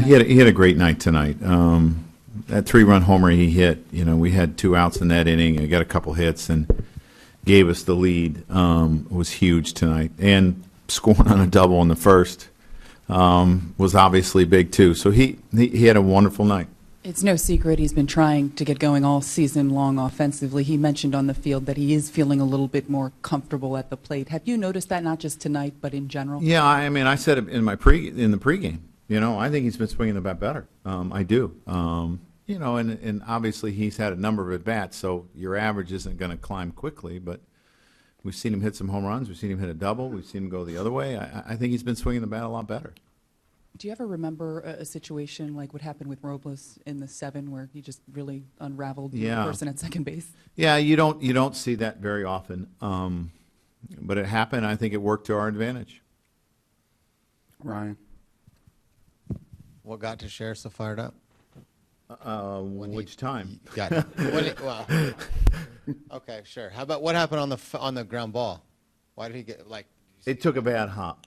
he had a great night tonight. That 3-run homer he hit, we had 2 outs in that inning. He got a couple hits and gave us the lead. Was huge tonight. And scoring on a double in the first was obviously big too. So he had a wonderful night. It's no secret he's been trying to get going all season long offensively. He mentioned on the field that he is feeling a little bit more comfortable at the plate. Have you noticed that, not just tonight, but in general? Yeah, I said it in the pregame. I think he's been swinging the bat better. I do. And obviously he's had a number of at-bats, so your average isn't going to climb quickly, but we've seen him hit some home runs. We've seen him hit a double. We've seen him go the other way. I think he's been swinging the bat a lot better. Do you ever remember a situation like what happened with Robles in the 7 where he just really unraveled the person at second base? Yeah, you don't see that very often. But it happened. I think it worked to our advantage. Ryan. What got Teixeira so fired up? Which time? Got it. Well, okay, sure. How about what happened on the ground ball? Why did he get It took a bad hop.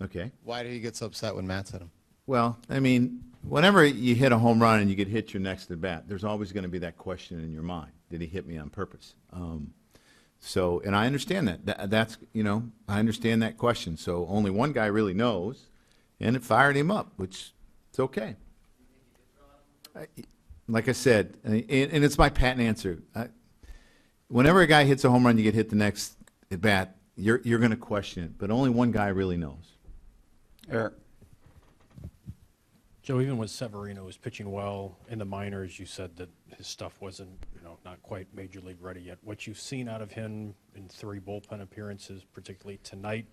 Okay. Why did he get so upset when Matt hit him? Well, whenever you hit a home run and you get hit your next at bat, there's always going to be that question in your mind: did he hit me on purpose? And I understand that. That's I understand that question. So only one guy really knows, and it fired him up, which it's okay. Like I said, and it's my patent answer. Whenever a guy hits a home run, you get hit the next at bat, you're going to question it, but only one guy really knows. Eric. Joe, even when Severino was pitching well in the minors, you said that his stuff wasn't, not quite major league ready yet. What you've seen out of him in 3 bullpen appearances, particularly tonight,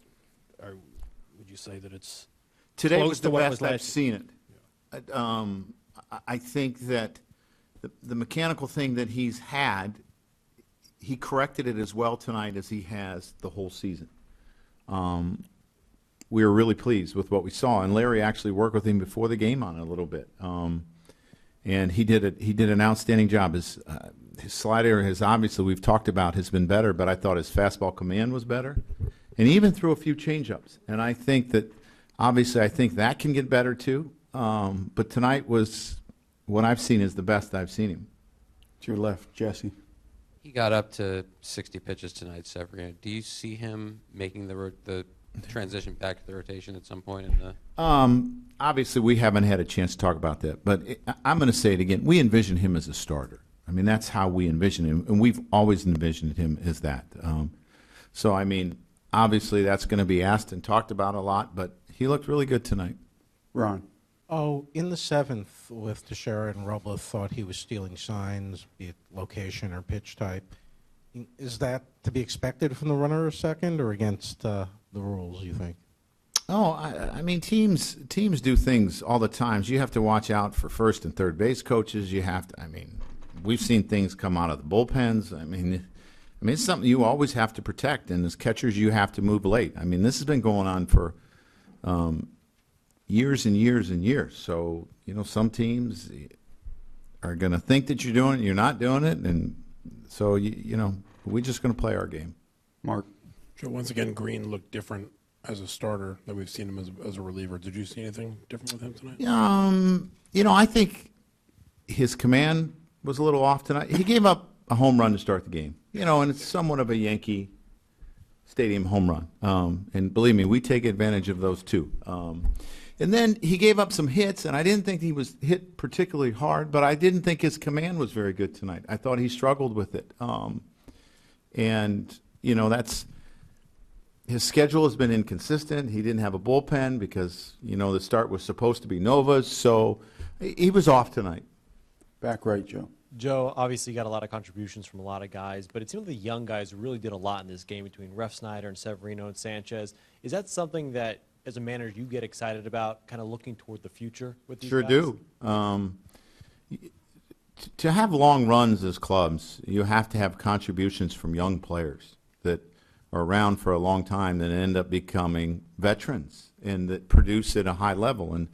would you say that it's today close was to the what best was I've last seen it? Yeah. I think that the mechanical thing that he's had, he corrected it as well tonight as he has the whole season. We were really pleased with what we saw, and Larry actually worked with him before the game on it a little bit, and he did an outstanding job. His slider has obviously, we've talked about, has been better, but I thought his fastball command was better, and he even threw a few changeups. And I think that obviously I think that can get better too. But tonight was what I've seen is the best I've seen him. To your left, Jesse. He got up to 60 pitches tonight, Severino. Do you see him making the transition back to the rotation at some point in the? Obviously, we haven't had a chance to talk about that, but I'm going to say it again. We envision him as a starter. That's how we envision him, and we've always envisioned him as that. Obviously, that's going to be asked and talked about a lot, but he looked really good tonight. Ron. Oh, in the 7th with Teixeira and Robles thought he was stealing signs, be it location or pitch type. Is that to be expected from the runner at second or against the rules, you think? Oh, teams do things all the time. You have to watch out for first and third base coaches. You have to, we've seen things come out of the bullpens. It's something you always have to protect, and as catchers you have to move late. This has been going on for years and years and years. So, some teams are going to think that you're doing it, you're not doing it, and so, we're just going to play our game. Mark. Joe, once again, Green looked different as a starter than we've seen him as a reliever. Did you see anything different with him tonight? I think his command was a little off tonight. He gave up a home run to start the game, and it's somewhat of a Yankee Stadium home run. And believe me, we take advantage of those too. And then he gave up some hits, and I didn't think he was hit particularly hard, but I didn't think his command was very good tonight. I thought he struggled with it. That's his schedule has been inconsistent. He didn't have a bullpen because, the start was supposed to be Nova's, so he was off tonight. Back right, Joe. Joe, obviously got a lot of contributions from a lot of guys, but it seemed the young guys really did a lot in this game between Ref Snyder and Severino and Sanchez. Is that something that, as a manager, you get excited about, kind of looking toward the future with these guys? Sure do. To have long runs as clubs, you have to have contributions from young players that are around for a long time that end up becoming veterans and that produce at a high level. And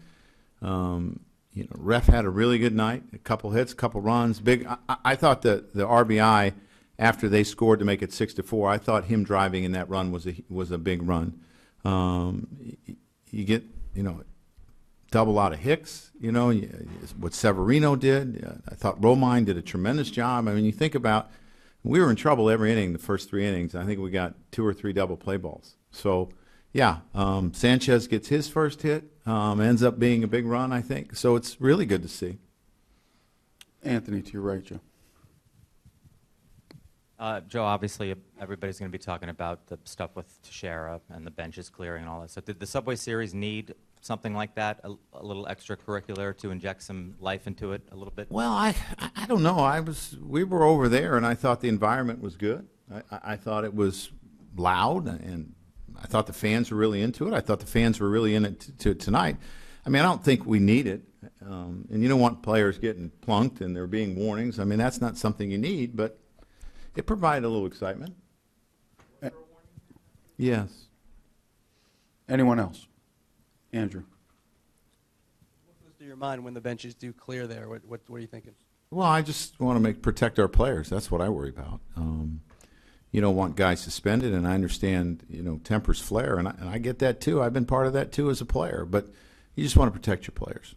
Ref had a really good night, a couple hits, a couple runs. Big. I thought the RBI after they scored to make it 6-4. I thought him driving in that run was a big run. You get double out of Hicks, what Severino did. I thought Romine did a tremendous job. I mean, you think about, we were in trouble every inning, the first 3 innings. I think we got 2 or 3 double play balls. So, yeah, Sanchez gets his first hit, ends up being a big run, I think. So it's really good to see. Anthony, to your right, Joe. Joe, obviously everybody's going to be talking about the stuff with Teixeira and the benches clearing and all that. So did the Subway Series need something like that, a little extracurricular to inject some life into it a little bit? Well, I don't know. We were over there, and I thought the environment was good. I thought it was loud, and I thought the fans were really into it. I thought the fans were really in it tonight. I mean, I don't think we need it. And you don't want players getting plunked and there being warnings. I mean, that's not something you need, but it provided a little excitement. Yes. Anyone else? Andrew. What goes through your mind when the benches do clear there? What are you thinking? Well, I just want to protect our players. That's what I worry about. You don't want guys suspended, and I understand, tempers flare, and I get that too. I've been part of that too as a player, but you just want to protect your players.